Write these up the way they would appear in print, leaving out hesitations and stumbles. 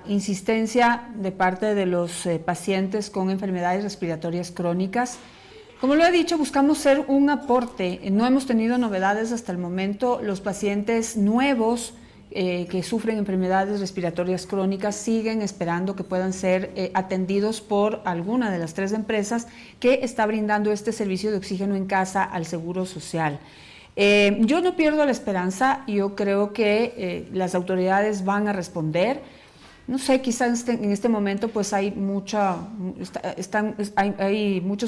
Insistencia de parte de los pacientes con enfermedades respiratorias crónicas. Como lo he dicho, buscamos ser un aporte. No hemos tenido novedades hasta el momento. Los pacientes nuevos que sufren enfermedades respiratorias crónicas siguen esperando que puedan ser atendidos por alguna de las 3 empresas que está brindando este servicio de oxígeno en casa al Seguro Social. Yo no pierdo la esperanza. Yo creo que las autoridades van a responder. No sé, quizás en este momento pues hay muchos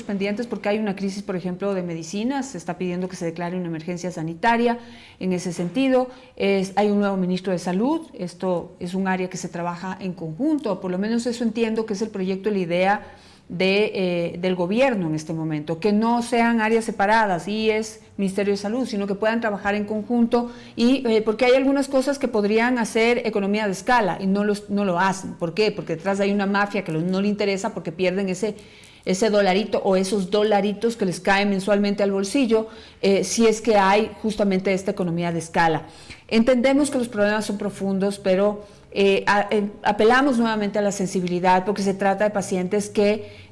pendientes porque hay una crisis, por ejemplo, de medicinas. Se está pidiendo que se declare una emergencia sanitaria en ese sentido. Hay un nuevo ministro de Salud. Esto es un área que se trabaja en conjunto, por lo menos eso entiendo que es el proyecto y la idea del gobierno en este momento, que no sean áreas separadas, IES, Ministerio de Salud, sino que puedan trabajar en conjunto porque hay algunas cosas que podrían hacer economía de escala y no lo hacen. ¿Por qué? Porque detrás hay una mafia que no le interesa porque pierden ese dolarito o esos dolaritos que les caen mensualmente al bolsillo si es que hay justamente esta economía de escala. Entendemos que los problemas son profundos, pero apelamos nuevamente a la sensibilidad porque se trata de pacientes que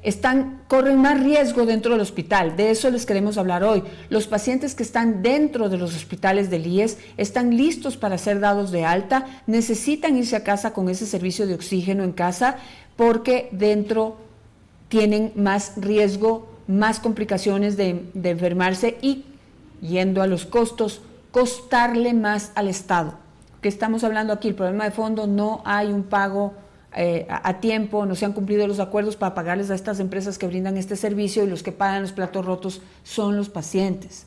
corren más riesgo dentro del hospital. De eso les queremos hablar hoy. Los pacientes que están dentro de los hospitales del IES están listos para ser dados de alta, necesitan irse a casa con ese servicio de oxígeno en casa porque dentro tienen más riesgo, más complicaciones de enfermarse y, yendo a los costos, costarle más al Estado. Que estamos hablando aquí, el problema de fondo, no hay un pago a tiempo, no se han cumplido los acuerdos para pagarles a estas empresas que brindan este servicio y los que pagan los platos rotos son los pacientes.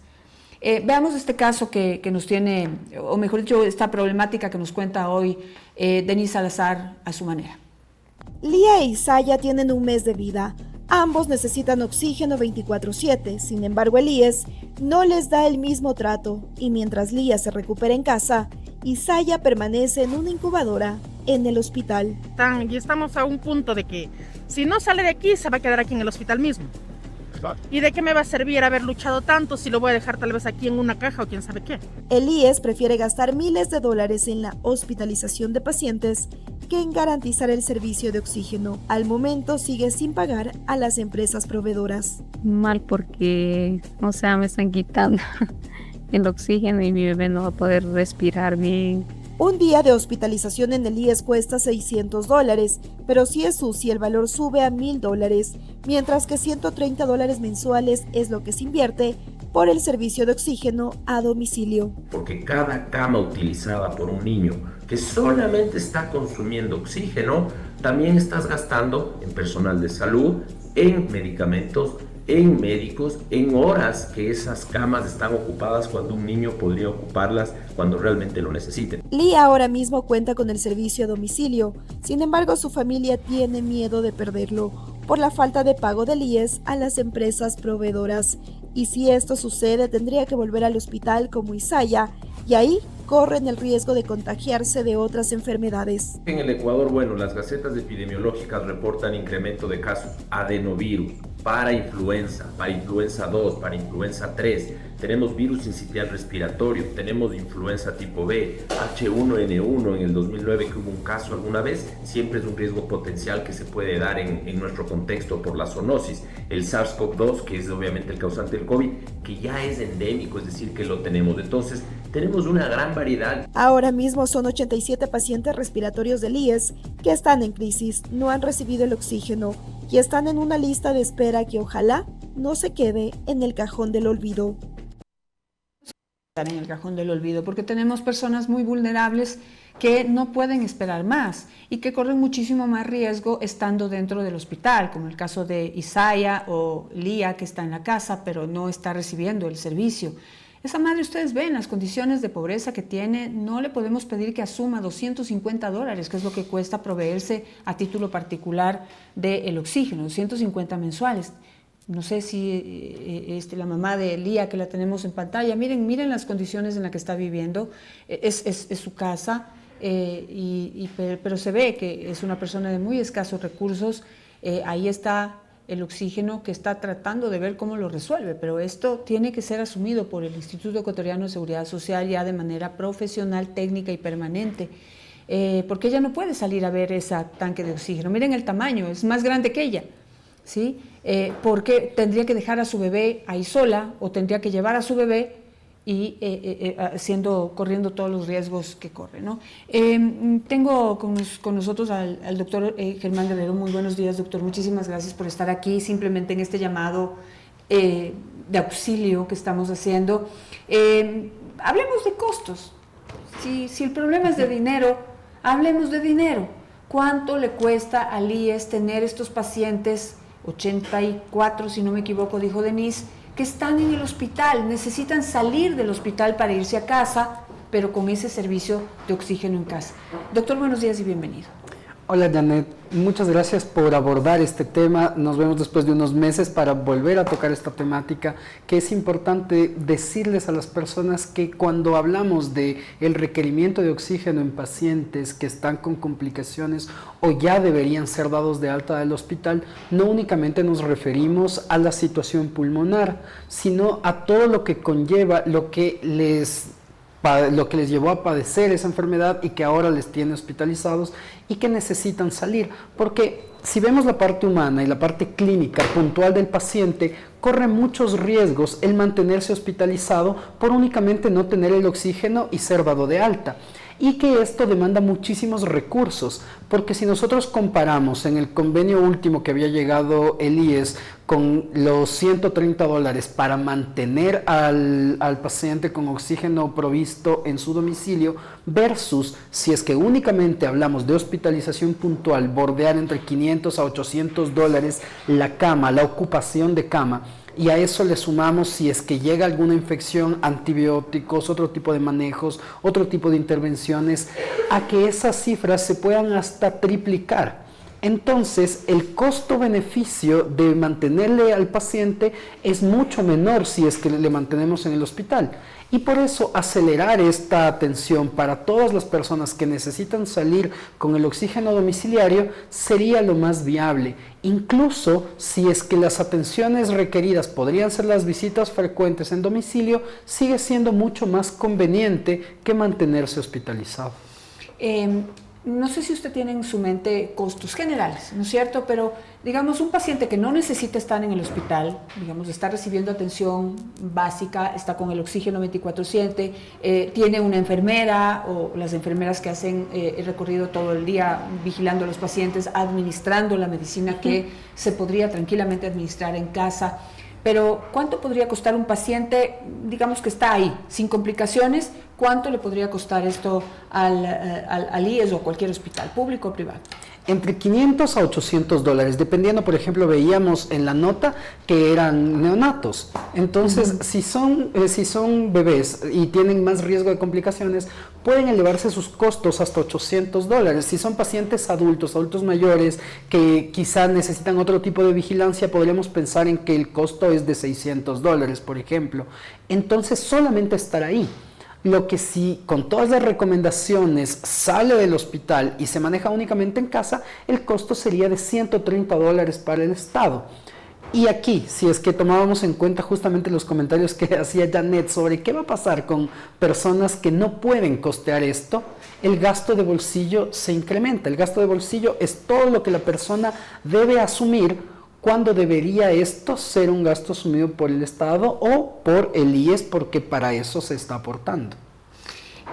Veamos este caso que nos tiene, o mejor dicho, esta problemática que nos cuenta hoy Denise Salazar a su manera. Lía e Isaya tienen un mes de vida. Ambos necesitan oxígeno 24/7, sin embargo el IES no les da el mismo trato y mientras Lía se recupera en casa, Isaya permanece en una incubadora en el hospital. Y estamos a un punto de que si no sale de aquí, se va a quedar aquí en el hospital mismo. ¿Y de qué me va a servir haber luchado tanto si lo voy a dejar tal vez aquí en una caja o quién sabe qué? El IES prefiere gastar miles de dólares en la hospitalización de pacientes que en garantizar el servicio de oxígeno. Al momento sigue sin pagar a las empresas proveedoras. Mal porque, me están quitando el oxígeno y mi bebé no va a poder respirar bien. Un día de hospitalización en el IES cuesta $600, pero si es UCI el valor sube a $1,000, mientras que $130 mensuales es lo que se invierte por el servicio de oxígeno a domicilio. Porque cada cama utilizada por un niño que solamente está consumiendo oxígeno, también estás gastando en personal de salud, en medicamentos, en médicos, en horas que esas camas están ocupadas cuando un niño podría ocuparlas cuando realmente lo necesiten. Lía ahora mismo cuenta con el servicio a domicilio, sin embargo su familia tiene miedo de perderlo por la falta de pago del IES a las empresas proveedoras. Y si esto sucede, tendría que volver al hospital como Isaya, y ahí corren el riesgo de contagiarse de otras enfermedades. En el Ecuador, las gacetas epidemiológicas reportan incremento de casos adenovirus, para influenza 2, para influenza 3, tenemos virus sincitial respiratorio, tenemos influenza tipo B, H1N1 en el 2009 que hubo un caso alguna vez, siempre es un riesgo potencial que se puede dar en nuestro contexto por la zoonosis. El SARS-CoV-2, que es obviamente el causante del COVID, que ya es endémico, es decir, que lo tenemos. Entonces, tenemos una gran variedad. Ahora mismo son 87 pacientes respiratorios del IES que están en crisis, no han recibido el oxígeno y están en una lista de espera que ojalá no se quede en el cajón del olvido. En el cajón del olvido, porque tenemos personas muy vulnerables que no pueden esperar más y que corren muchísimo más riesgo estando dentro del hospital, como el caso de Isaya o Lía, que está en la casa pero no está recibiendo el servicio. Esa madre, ustedes ven las condiciones de pobreza que tiene, no le podemos pedir que asuma $250, que es lo que cuesta proveerse a título particular del oxígeno, 250 mensuales. No sé si la mamá de Lía, que la tenemos en pantalla, miren las condiciones en las que está viviendo, es su casa, pero se ve que es una persona de muy escasos recursos. Ahí está el oxígeno, que está tratando de ver cómo lo resuelve, pero esto tiene que ser asumido por el Instituto Ecuatoriano de Seguridad Social ya de manera profesional, técnica y permanente. porque ella no puede salir a ver ese tanque de oxígeno. Miren el tamaño, es más grande que ella, ¿sí? Porque tendría que dejar a su bebé ahí sola o tendría que llevar a su bebé y corriendo todos los riesgos que corre, ¿no? Tengo con nosotros al doctor Germán Guerrero. Muy buenos días, doctor. Muchísimas gracias por estar aquí, simplemente en este llamado de auxilio que estamos haciendo. Hablemos de costos. Si el problema es de dinero, hablemos de dinero. ¿Cuánto le cuesta al IES tener estos pacientes, 84, si no me equivoco, dijo Denise, que están en el hospital, necesitan salir del hospital para irse a casa, pero con ese servicio de oxígeno en casa? Doctor, buenos días y bienvenido. Hola Janet, muchas gracias por abordar este tema. Nos vemos después de unos meses para volver a tocar esta temática, que es importante decirles a las personas que cuando hablamos de el requerimiento de oxígeno en pacientes que están con complicaciones o ya deberían ser dados de alta del hospital, no únicamente nos referimos a la situación pulmonar, sino a todo lo que conlleva, lo que les llevó a padecer esa enfermedad y que ahora les tiene hospitalizados y que necesitan salir. Porque si vemos la parte humana y la parte clínica puntual del paciente, corre muchos riesgos el mantenerse hospitalizado por únicamente no tener el oxígeno y ser dado de alta. Y que esto demanda muchísimos recursos, porque si nosotros comparamos en el convenio último que había llegado el IES con los $130 para mantener al paciente con oxígeno provisto en su domicilio, versus si es que únicamente hablamos de hospitalización puntual, bordear entre $500 a $800 la cama, la ocupación de cama, y a eso le sumamos si es que llega alguna infección, antibióticos, otro tipo de manejos, otro tipo de intervenciones, a que esas cifras se puedan hasta triplicar. Entonces, el costo-beneficio de mantenerle al paciente es mucho menor si es que le mantenemos en el hospital. Y por eso acelerar esta atención para todas las personas que necesitan salir con el oxígeno domiciliario sería lo más viable. Incluso si es que las atenciones requeridas podrían ser las visitas frecuentes en domicilio, sigue siendo mucho más conveniente que mantenerse hospitalizado. No sé si usted tiene en su mente costos generales, ¿no es cierto? Pero, digamos, un paciente que no necesita estar en el hospital, digamos, está recibiendo atención básica, está con el oxígeno 24/7, tiene una enfermera o las enfermeras que hacen el recorrido todo el día vigilando a los pacientes, administrando la medicina que se podría tranquilamente administrar en casa. Pero, ¿cuánto podría costar un paciente, digamos, que está ahí, sin complicaciones? ¿Cuánto le podría costar esto al IES o a cualquier hospital, público o privado? Entre $500 a $800, dependiendo, por ejemplo, veíamos en la nota que eran neonatos. Entonces, si son bebés y tienen más riesgo de complicaciones, pueden elevarse sus costos hasta $800. Si son pacientes adultos mayores que quizá necesitan otro tipo de vigilancia, podríamos pensar en que el costo es de $600, por ejemplo. Entonces, solamente estar ahí. Lo que sí, con todas las recomendaciones, sale del hospital y se maneja únicamente en casa, el costo sería de $130 para el Estado. Y aquí, si es que tomábamos en cuenta justamente los comentarios que hacía Janet sobre qué va a pasar con personas que no pueden costear esto, el gasto de bolsillo se incrementa. El gasto de bolsillo es todo lo que la persona debe asumir, cuando debería esto ser un gasto asumido por el Estado o por el IES, porque para eso se está aportando.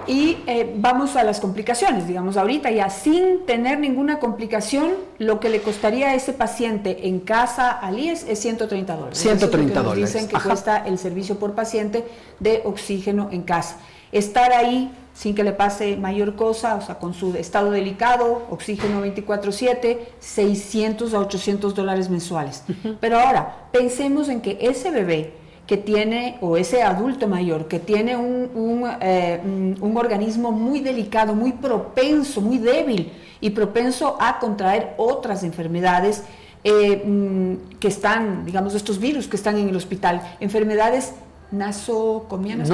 Y vamos a las complicaciones, digamos, ahorita ya sin tener ninguna complicación, lo que le costaría a ese paciente en casa al IES es $130. $130. Dicen que cuesta el servicio por paciente de oxígeno en casa. Estar ahí sin que le pase mayor cosa, o sea, con su estado delicado, oxígeno 24/7, $600 a $800 mensuales. Pero ahora, pensemos en que ese bebé que tiene, o ese adulto mayor que tiene un organismo muy delicado, muy propenso, muy débil y propenso a contraer otras enfermedades que están, digamos, estos virus que están en el hospital, enfermedades nosocomiales,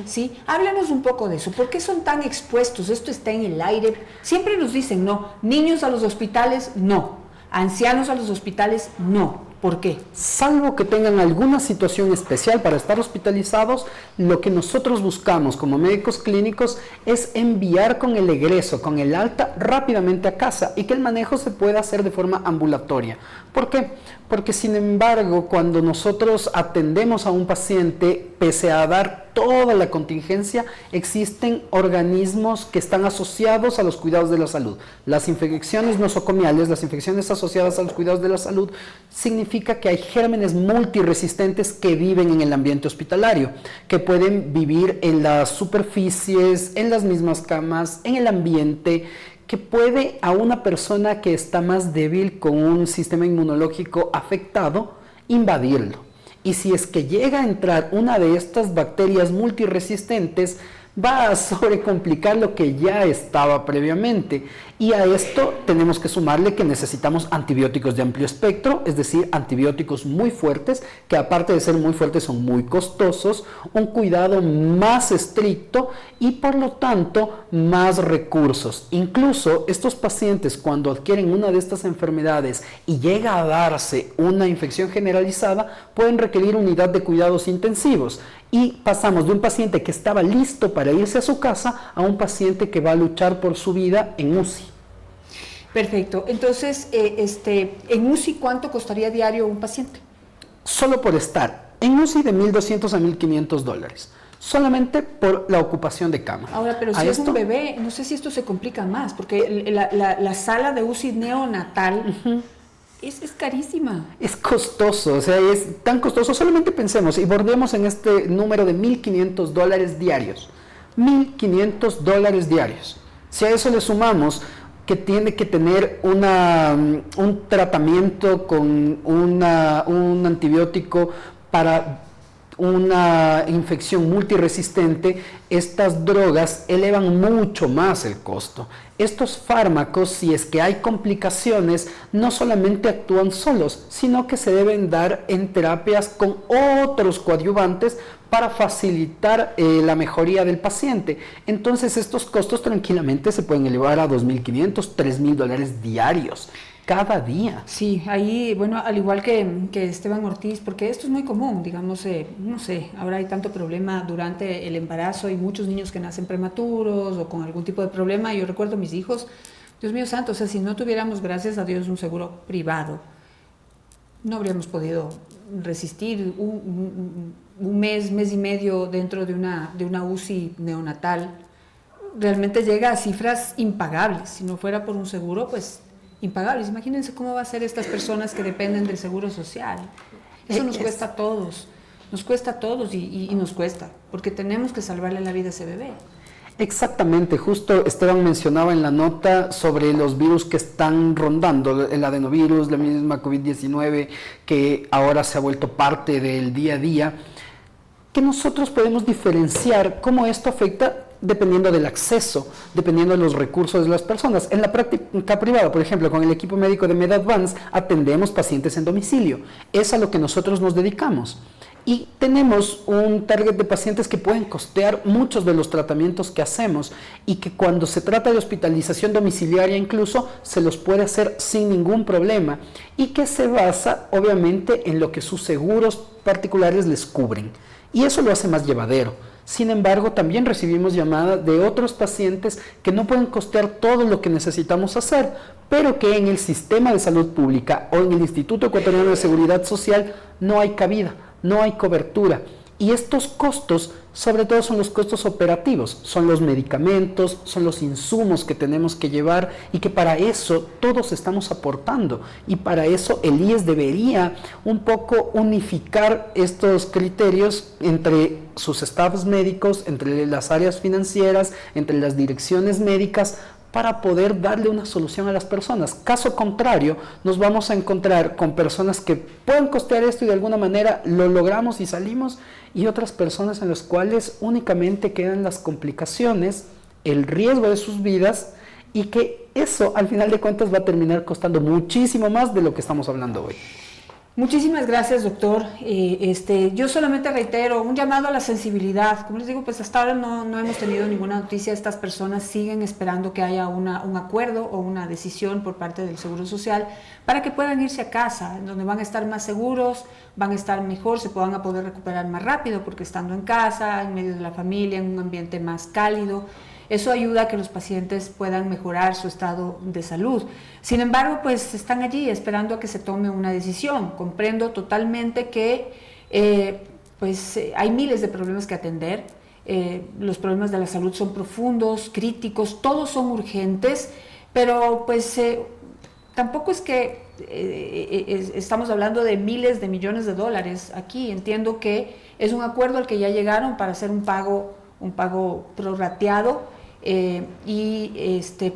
¿sí? Háblanos un poco de eso. ¿Por qué son tan expuestos? Esto está en el aire. Siempre nos dicen no. Niños a los hospitales, no. Ancianos a los hospitales, no. ¿Por qué? Salvo que tengan alguna situación especial para estar hospitalizados, lo que nosotros buscamos como médicos clínicos es enviar con el egreso, con el alta, rápidamente a casa y que el manejo se pueda hacer de forma ambulatoria. ¿Por qué? Porque sin embargo, cuando nosotros atendemos a un paciente, pese a dar toda la contingencia, existen organismos que están asociados a los cuidados de la salud. Las infecciones nosocomiales, las infecciones asociadas a los cuidados de la salud, significa que hay gérmenes multiresistentes que viven en el ambiente hospitalario, que pueden vivir en las superficies, en las mismas camas, en el ambiente, que puede a una persona que está más débil con un sistema inmunológico afectado invadirlo. Y si es que llega a entrar una de estas bacterias multiresistentes, va a sobrecomplicar lo que ya estaba previamente. Y a esto tenemos que sumarle que necesitamos antibióticos de amplio espectro, es decir, antibióticos muy fuertes, que aparte de ser muy fuertes son muy costosos, un cuidado más estricto y por lo tanto más recursos. Incluso estos pacientes, cuando adquieren una de estas enfermedades y llega a darse una infección generalizada, pueden requerir unidad de cuidados intensivos. Y pasamos de un paciente que estaba listo para irse a su casa a un paciente que va a luchar por su vida en UCI. Perfecto. Entonces, en UCI, ¿cuánto costaría diario un paciente? Solo por estar en UCI de $1,200 a $1,500, solamente por la ocupación de cama. Ahora, pero si es un bebé, no sé si esto se complica más, porque la sala de UCI neonatal... Es carísima. Es costoso, o sea, es tan costoso. Solamente pensemos y bordemos en este número de $1,500 diarios. $1,500 diarios. Si a eso le sumamos que tiene que tener un tratamiento con un antibiótico para una infección multiresistente, estas drogas elevan mucho más el costo. Estos fármacos, si es que hay complicaciones, no solamente actúan solos, sino que se deben dar en terapias con otros coadyuvantes para facilitar la mejoría del paciente. Entonces estos costos tranquilamente se pueden elevar a $2,500, $3,000 diarios. Cada día. Sí, ahí, bueno, al igual que Esteban Ortiz, porque esto es muy común, digamos, no sé, ahora hay tanto problema durante el embarazo, hay muchos niños que nacen prematuros o con algún tipo de problema. Yo recuerdo a mis hijos, Dios mío santo, o sea, si no tuviéramos, gracias a Dios, un seguro privado, no habríamos podido resistir un mes y medio dentro de una UCI neonatal. Realmente llega a cifras impagables. Si no fuera por un seguro, pues impagables. Imagínense cómo va a ser estas personas que dependen del seguro social. Eso nos cuesta a todos. Nos cuesta a todos y nos cuesta, porque tenemos que salvarle la vida a ese bebé. Exactamente, justo Esteban mencionaba en la nota sobre los virus que están rondando, el adenovirus, la misma COVID-19, que ahora se ha vuelto parte del día a día, que nosotros podemos diferenciar cómo esto afecta dependiendo del acceso, dependiendo de los recursos de las personas. En la práctica privada, por ejemplo, con el equipo médico de MedAdvance, atendemos pacientes en domicilio. Es a lo que nosotros nos dedicamos. Y tenemos un target de pacientes que pueden costear muchos de los tratamientos que hacemos y que cuando se trata de hospitalización domiciliaria incluso se los puede hacer sin ningún problema y que se basa obviamente en lo que sus seguros particulares les cubren. Y eso lo hace más llevadero. Sin embargo, también recibimos llamadas de otros pacientes que no pueden costear todo lo que necesitamos hacer, pero que en el sistema de salud pública o en el Instituto Ecuatoriano de Seguridad Social no hay cabida, no hay cobertura. Y estos costos, sobre todo, son los costos operativos, son los medicamentos, son los insumos que tenemos que llevar y que para eso todos estamos aportando. Y para eso el IES debería un poco unificar estos criterios entre sus staffs médicos, entre las áreas financieras, entre las direcciones médicas, para poder darle una solución a las personas. Caso contrario, nos vamos a encontrar con personas que pueden costear esto y de alguna manera lo logramos y salimos, y otras personas en las cuales únicamente quedan las complicaciones, el riesgo de sus vidas, y que eso al final de cuentas va a terminar costando muchísimo más de lo que estamos hablando hoy. Muchísimas gracias, doctor. Yo solamente reitero un llamado a la sensibilidad. Como les digo, pues hasta ahora no hemos tenido ninguna noticia. Estas personas siguen esperando que haya un acuerdo o una decisión por parte del Seguro Social para que puedan irse a casa, donde van a estar más seguros, van a estar mejor, se van a poder recuperar más rápido, porque estando en casa, en medio de la familia, en un ambiente más cálido, eso ayuda a que los pacientes puedan mejorar su estado de salud. Sin embargo, pues están allí esperando a que se tome una decisión. Comprendo totalmente que hay miles de problemas que atender. Los problemas de la salud son profundos, críticos, todos son urgentes, pero pues tampoco es que estamos hablando de miles de millones de dólares aquí. Entiendo que es un acuerdo al que ya llegaron para hacer un pago prorrateado.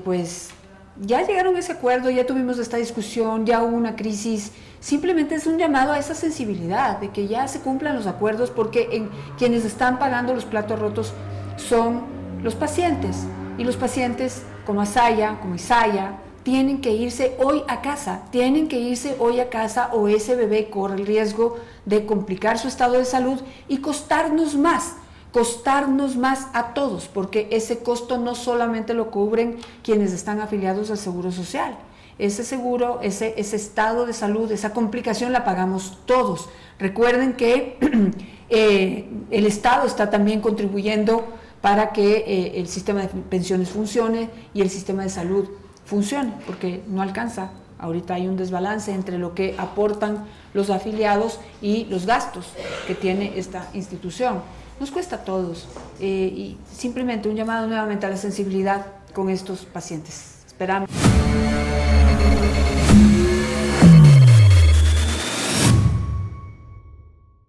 Pues ya llegaron a ese acuerdo, ya tuvimos esta discusión, ya hubo una crisis. Simplemente es un llamado a esa sensibilidad de que ya se cumplan los acuerdos, porque quienes están pagando los platos rotos son los pacientes, y los pacientes como Asaya, como Isaya, tienen que irse hoy a casa, o ese bebé corre el riesgo de complicar su estado de salud y costarnos más a todos, porque ese costo no solamente lo cubren quienes están afiliados al Seguro Social. Ese seguro, ese estado de salud, esa complicación la pagamos todos. Recuerden que el Estado está también contribuyendo para que el sistema de pensiones funcione y el sistema de salud funcione, porque no alcanza. Ahorita hay un desbalance entre lo que aportan los afiliados y los gastos que tiene esta institución. Nos cuesta a todos, y simplemente un llamado nuevamente a la sensibilidad con estos pacientes. Esperamos.